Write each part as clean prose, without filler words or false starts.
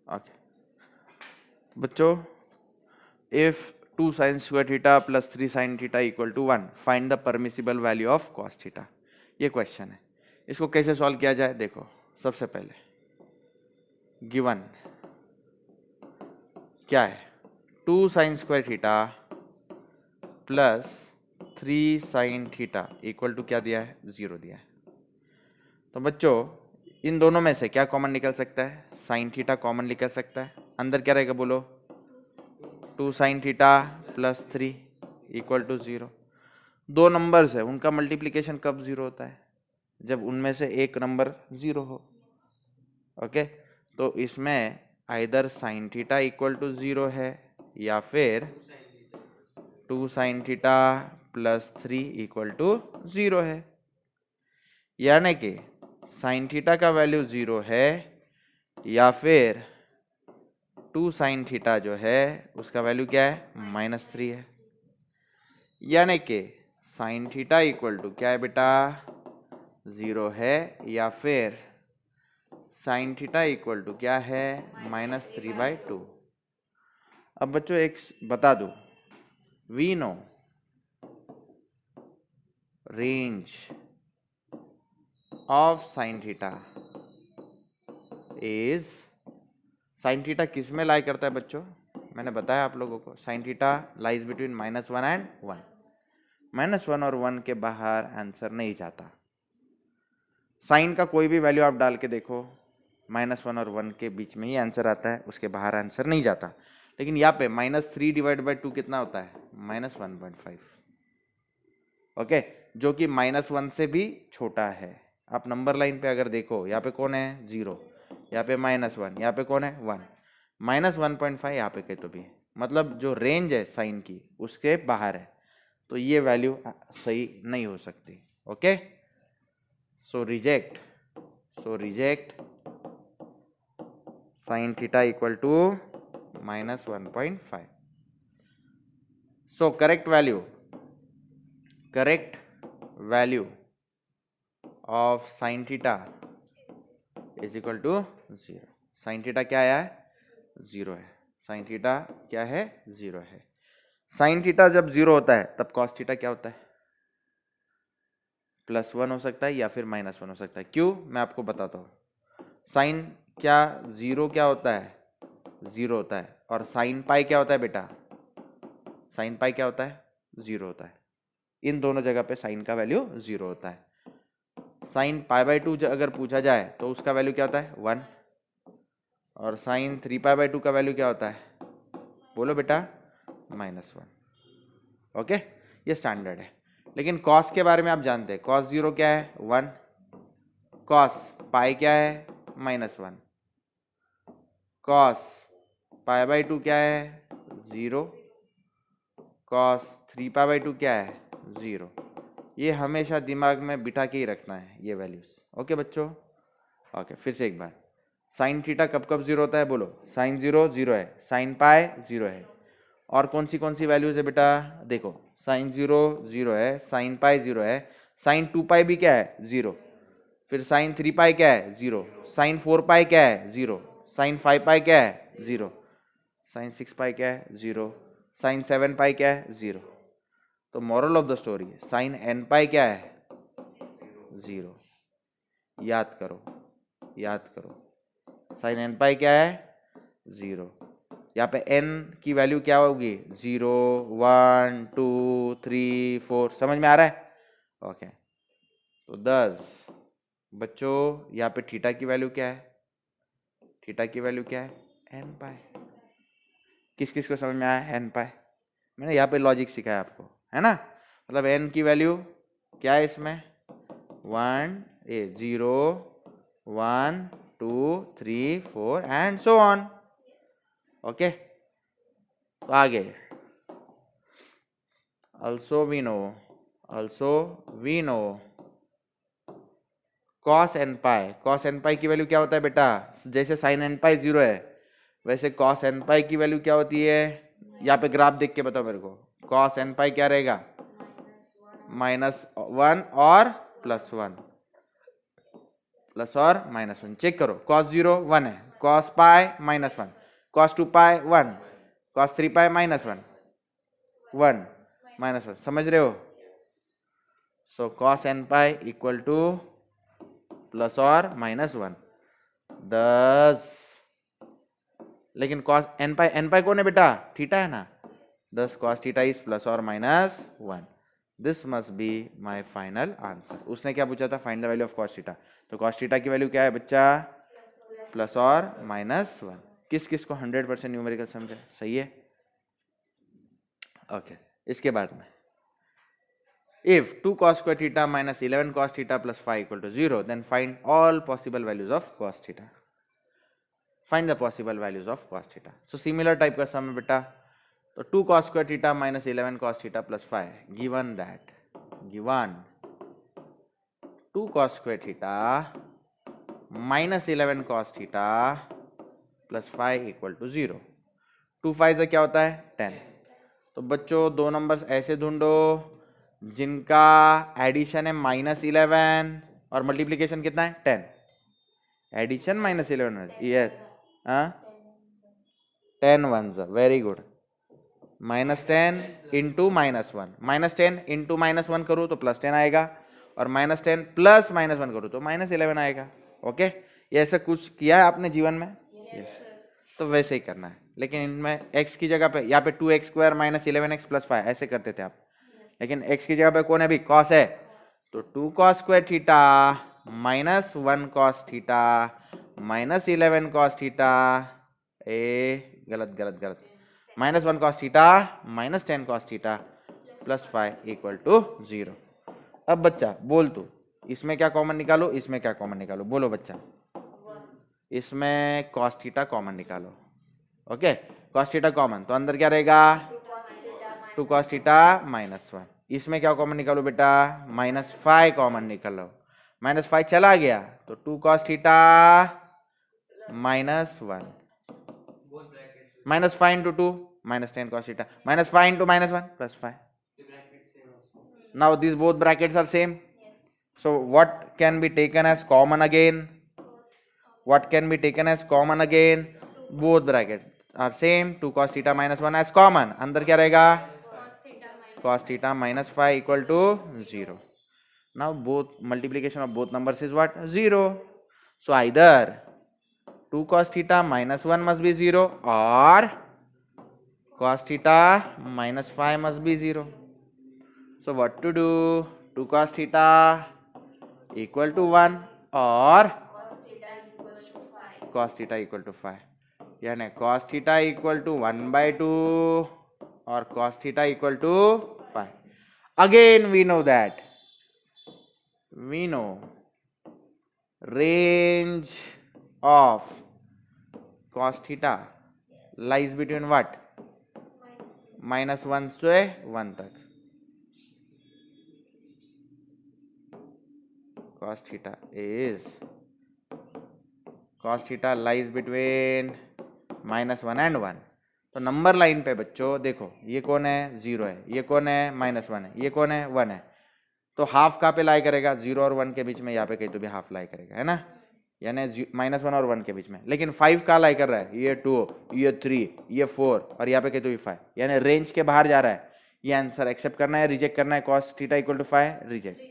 Okay बच्चों, if 2 sin square theta plus 3 sin theta equal to 1, find the permissible value of cos theta। ये question है, इसको कैसे solve किया जाए? देखो, सबसे पहले गिवन क्या है, 2 sin square theta plus 3 sin theta equal to क्या दिया है? 0 दिया है। तो बच्चों इन दोनों में से क्या कॉमन निकल सकता है? sin थीटा कॉमन निकल सकता है। अंदर क्या रहेगा बोलो? 2 sin theta plus 3 equal to 0। दो नंबर्स है, उनका मल्टीप्लीकेशन कब 0 होता है? जब उनमें से एक नंबर 0 हो। ओके, तो इसमें either sin theta equal to 0 है या फिर 2 sin theta plus 3 equal to 0 है। यानी कि साइन थीटा का वैल्यू 0 है या फिर 2 sin थीटा जो है उसका वैल्यू क्या है? -3 है। यानी कि साइन थीटा इक्वल टू क्या है बेटा? 0 है या फिर साइन थीटा इक्वल टू क्या है? -3/2। अब बच्चों एक बता दूं, we know range of sine theta is, sine theta किस में लाई करता है बच्चों? मैंने बताया आप लोगों को, sine theta lies between -1 and 1। -1 और 1 के बाहर आंसर नहीं जाता। साइन का कोई भी वैल्यू आप डाल के देखो, -1 और 1 के बीच में ही आंसर आता है, उसके बाहर आंसर नहीं जाता। लेकिन यहाँ पे -3 डिवाइड बाई 2 कितना होता है? -1.5। ओके, जो कि -1 से भी छोटा है। आप नंबर लाइन पे अगर देखो, यहाँ पे कौन है? 0, यहाँ पे -1, यहाँ पे कौन है? 1, -1.5 यहाँ पे कहीं तो भी, मतलब जो रेंज है साइन की उसके बाहर है, तो ये वैल्यू सही नहीं हो सकती। Okay, so reject sine theta equal to -1.5। So correct value of sine theta is equal to 0। Sine theta क्या आया है? 0 है। साइन थीटा क्या है? 0 है। साइन थीटा जब 0 होता है तब कॉस थीटा क्या होता है? +1 हो सकता है या फिर -1 हो सकता है। क्यों? मैं आपको बताता हूँ। साइन क्या 0 क्या होता है? 0 होता है। और साइन पाई क्या होता है बेटा? साइन पाई क्या होता है? 0 होता है। इन दोनों जगह पे साइन का वैल्यू 0 होता है। साइन π/2 अगर पूछा जाए तो उसका वैल्यू क्या होता है? 1। और साइन 3π/2 का वैल्यू क्या होता है? बोलो बेटा, -1। ओके, ये स्टैंडर्ड है। लेकिन कॉस के बारे में आप जानते हैं, कॉस 0 क्या है? 1। कॉस पाई क्या है? -1। कॉस π/2 क्या है? 0। कॉस 3π/2 क्या है? 0। ये हमेशा दिमाग में बिठा के ही रखना है ये वैल्यूज। ओके बच्चों, ओके फिर से एक बार, साइन थीटा कब कब 0 होता है? बोलो, साइन 0 0 है, साइन पाई 0 है, और कौन सी वैल्यूज है बेटा? देखो, साइन 0 0 है, साइन पाई 0 है, साइन 2 पाई भी क्या है? 0। फिर साइन 3 पाई क्या है? 0। साइन 4 पाई क्या है? 0। साइन 5 पाई क्या है? 0। साइन 6 पाई क्या है? 0। साइन 7 पाई क्या है? 0। तो मॉरल ऑफ द स्टोरी है, साइन n पाई क्या है? 0। याद करो, साइन n पाई क्या है? 0। यहाँ पे n की वैल्यू क्या होगी? 0, 1, 2, 3, 4। समझ में आ रहा है? ओके, तो 10 बच्चों, यहाँ पे थीटा की वैल्यू क्या है? थीटा की वैल्यू क्या है? n पाई। किस किस को समझ में आया n पाई? मैंने यहाँ पे लॉजिक सिखाया आपको, है ना? मतलब n की वैल्यू क्या है इसमें? 0, 1, 2, 3, 4 एंड सो ऑन। ओके, तो आगे also we know cos n पाई की वैल्यू क्या होता है बेटा? जैसे sin n पाई 0 है, वैसे cos n पाई की वैल्यू क्या होती है? यहाँ पे ग्राफ देख के बताओ मेरे को, cos n पाई क्या रहेगा? -1 और +1, प्लस और -1। चेक करो, cos 0 1 है, कॉस पाई -1, कॉस 2 पाई 1, कॉस 3 पाई -1, 1 -1, समझ रहे हो? So cos n pi equal two plus और -1 10। लेकिन कॉस n पाई कौन है बेटा? थीटा है ना। 10 कॉस थीटा इज प्लस और -1। This must be my final answer. उसने क्या पूछा था? Find the value of cos theta. तो कॉस थीटा की वैल्यू क्या है बच्चा? प्लस और -1। किस किस को 100% न्यूमेरिकल समझे? सही है। ओके इसके बाद में if 2 cos square theta minus 11 cos theta plus 5 equal to 0, then find all possible values of cos theta. Find the possible values of cos theta. So similar type का sum है बेटा। तो 2 cos square theta minus 11 cos theta plus 5, given 2 cos square theta minus 11 cos theta plus 5 equal to 0। 2 5 से क्या होता है? 10। तो बच्चों दो नंबर्स ऐसे ढूंढो जिनका एडिशन है -11 और मल्टीप्लीकेशन कितना है? 10। एडिशन -11, यस, हाँ 10 1s, very good. -10 into -1, -10 into -1 करूँ तो +10 आएगा, और -10 प्लस -1 करूँ तो -11 आएगा। ओके, ये ऐसा कुछ किया है आपने जीवन में? यस। तो वैसे ही करना है, लेकिन इनमें x की जगह पे यहाँ पे 2x² - 11x + 5 ऐसे करते थे आप, लेकिन x की जगह पे कौन है अभी? cos है। तो 2 cos square theta minus 1 cos theta minus 11 cos theta, ए गलत गलत गलत, -1 cos theta minus 10 cos theta plus 5 equal to 0। अब बच्चा बोल तू, इसमें क्या कॉमन निकालो, इसमें क्या कॉमन निकालो? बोलो बच्चा। इसमें cos थीटा कॉमन निकालो। ओके, cos थीटा कॉमन, तो अंदर क्या रहेगा? 2 cos थीटा -1। इसमें क्या कॉमन निकालो बेटा? -5 कॉमन निकालो। -5 चला गया तो 2 cos theta -1, -5 into 2 -10 cos theta, -5 into -1 +5. Now these both brackets are same. So what can be taken as common again? What can be taken as common again? Both brackets are same. 2 cos theta -1 as common. अंदर क्या रहेगा? Cos theta -5 equal to 0. Now both multiplication of both numbers is what? 0. So either 2 cos theta -1 must be 0 or cos theta -5 must be 0. So what to do? 2 cos theta equal to 1 or cos theta equal to 5. यानी cos theta equal to 1/2 or cos theta equal to 5. Again we know range of cos theta lies between what? -1 से 1 तक। cos theta lies between -1 and 1। तो number line पे बच्चों देखो, ये कौन है? 0 है, ये कौन है? -1 है, ये कौन है? 1 है। तो हाफ कहाँ पे लाई करेगा? 0 और 1 के बीच में, यहाँ पे कहीं तो भी हाफ लाई करेगा, है ना? यानी -1 और 1 के बीच में। लेकिन 5 कहाँ लाई कर रहा है? ये 2, ये 3, ये 4 और यहाँ पे कहीं तो भी 5, यानी रेंज के बाहर जा रहा है। ये आंसर एक्सेप्ट करना है, रिजेक्ट करना है? cos theta equal to 5 reject.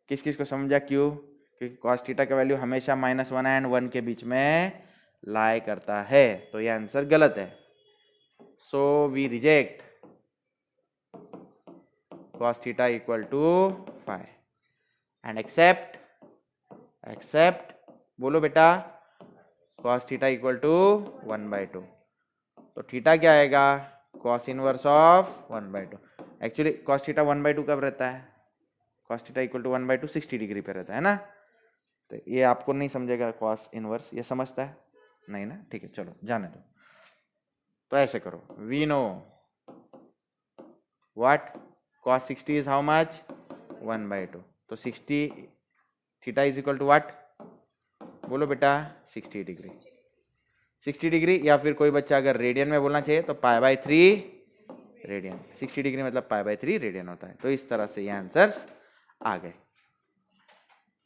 किस किस को समझा क्यों? क्योंकि cos थीटा का वैल्यू हमेशा -1 एंड 1 के बीच में लाई करता है, तो ये आंसर गलत है। So we reject cos theta equal to 5 and accept बोलो बेटा cos थीटा इक्वल टू 1/2। तो थीटा क्या आएगा? cos inverse of 1/2। Actually cos theta 1/2 कब रहता है? cos theta equal to 1/2 60 degree पे रहता है ना। तो ये आपको नहीं समझेगा cos इनवर्स, ये समझता है नहीं ना? ठीक है, चलो जाने दो। तो ऐसे करो, we know what cos 60 is how much? 1/2। तो 60 थीटा इज इक्वल टू व्हाट? बोलो बेटा 60 डिग्री। 60 डिग्री, या फिर कोई बच्चा अगर रेडियन में बोलना चाहिए तो π/3 रेडियन। 60 डिग्री मतलब π/3 रेडियन होता है। तो इस तरह से ये आंसर्स आ गए।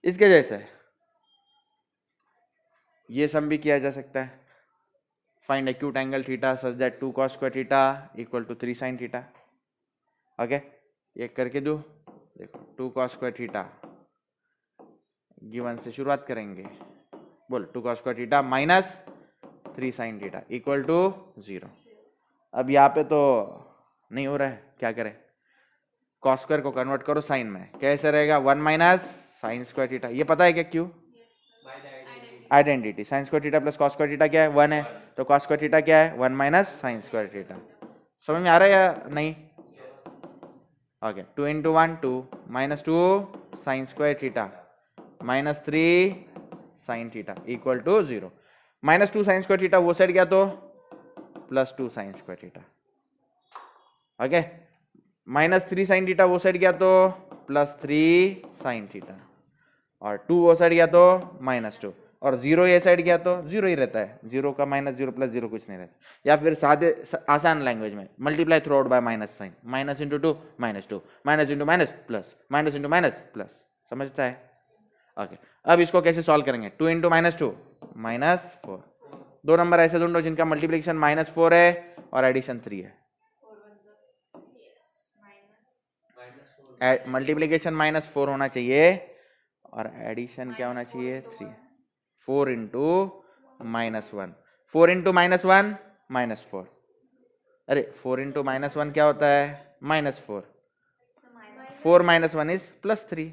इसके जैसे ये सम भी किया जा सकता है। Find acute angle theta such that 2 cos square theta equal to 3 sin थीटा। ओके, ये करके दो। देखो 2 cos स्क्वायर थीटा गिवन से शुरुआत करेंगे। बोल 2 cos square theta minus 3 sin theta equal to 0। अब यहाँ पे तो नहीं हो रहा है, क्या करें? cos स्क्वायर को कन्वर्ट करो साइन में, कैसे रहेगा? 1 माइनस साइन स्क्वायर थीटा। ये पता है क्या क्यों? Identity. Sign square theta plus cos square theta क्या है? 1 है। तो cos स्क्वायर थीटा क्या है? 1 माइनस साइन स्क्वायर थीटा। समझ में आ रहा है या नहीं? Okay, 2 into 1 2 minus 2 sine square theta minus 3 sine theta equal to 0। Minus 2 sine square theta वो साइड गया तो plus 2 sine square theta. Okay, minus 3 sine theta वो साइड गया तो प्लस 3 साइन थीटा, और 2 वो साइड गया तो माइनस 2, और 0 ये साइड गया तो 0 ही रहता है। 0 का माइनस 0 प्लस 0 कुछ नहीं रहता। या फिर सादे आसान लैंग्वेज में multiply throughout by minus sine, minus into 2 minus 2, minus into minus plus, minus into minus plus. समझता है? ओके, अब इसको कैसे सॉल्व करेंगे? 2 इंटू माइनस 2 माइनस 4। दो नंबर ऐसे ढूंढो जिनका मल्टीप्लिकेशन माइनस 4 है और एडिशन 3 है। मल्टीप्लिकेशन माइनस 4 होना चाहिए और एडिशन क्या होना चाहिए? 3। 4 into minus 1, 4 into minus 1 minus 4। अरे 4 इंटू माइनस 1 क्या होता है? Minus 4। 4 minus 1 is plus 3।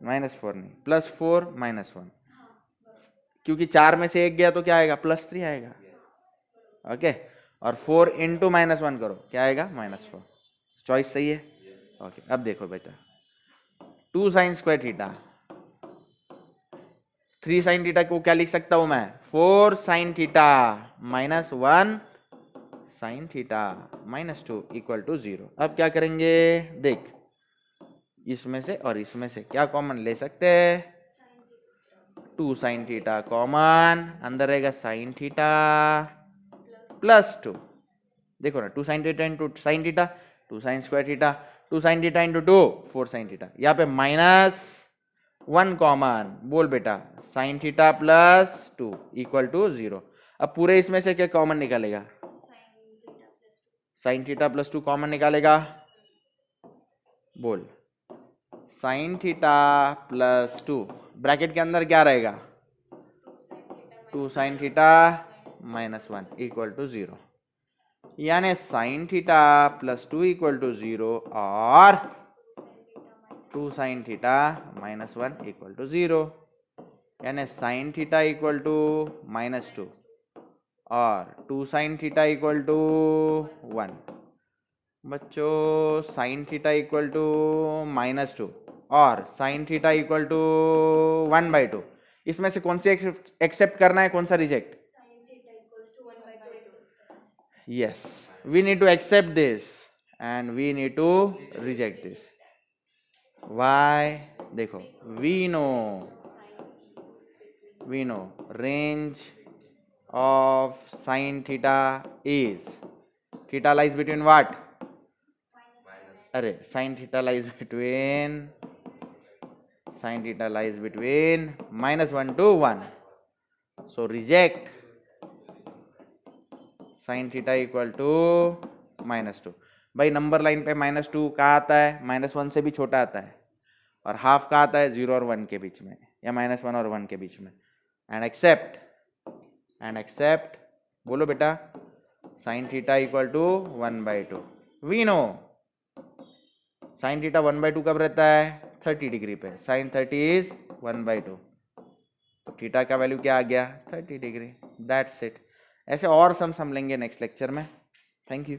Minus 4 नहीं, प्लस 4 माइनस 1, क्योंकि 4 में से एक गया तो क्या आएगा? प्लस 3 आएगा। ओके, और 4 इंटू माइनस 1 करो, क्या आएगा? माइनस 4। चॉइस सही है? ओके, अब देखो बेटा, 2 sine square theta, 3 sine theta को क्या लिख सकता हूं मैं? 4 sine theta minus 1 sine theta minus 2 equal to 0। अब क्या करेंगे? देख, इसमें से और इसमें से क्या कॉमन ले सकते हैं? 2 साइन थीटा कॉमन, अंदर रहेगा साइन थीटा प्लस 2। देखो ना, 2 sine theta into sine theta, 2 sine square theta, 2 sine theta into 2 4 sine theta. यहाँ पे माइनस 1 कॉमन, बोल बेटा sine theta plus 2 equal to 0। अब पूरे इसमें से क्या कॉमन निकालेगा? साइन थीटा प्लस 2 कॉमन निकालेगा, बोल साइन थीटा प्लस 2, ब्रैकेट के अंदर क्या रहेगा? 2 sine theta minus 1 equal to 0। यानी sine theta plus 2 equal to 0 और 2 sine theta minus 1 equal to 0। यानी sine theta equal to minus 2 और 2 साइन थीटा इक्वल टू 1। बच्चों sine theta equal to minus 2 और साइन थीटा इक्वल टू 1/2, इसमें से कौन सी accept करना है, कौन सा reject? Yes, we need to accept this and we need to reject this. Why? देखो, we know range of sin theta is, theta lies between what? अरे sin theta lies between -1 to 1. So reject sine theta equal to -2। भाई number line पे -2 कहाँ आता है? -1 से भी छोटा आता है, और हाफ कहाँ आता है? 0 और 1 के बीच में, या -1 और 1 के बीच में। एंड एक्सेप्ट बोलो बेटा, sine theta equal to 1/2। We know sine theta 1/2 कब रहता है? 30 डिग्री पे। साइन 30 इज 1/2, तो थीटा का वैल्यू क्या आ गया? 30 डिग्री। That's it. ऐसे और सम लेंगे नेक्स्ट लेक्चर में। Thank you.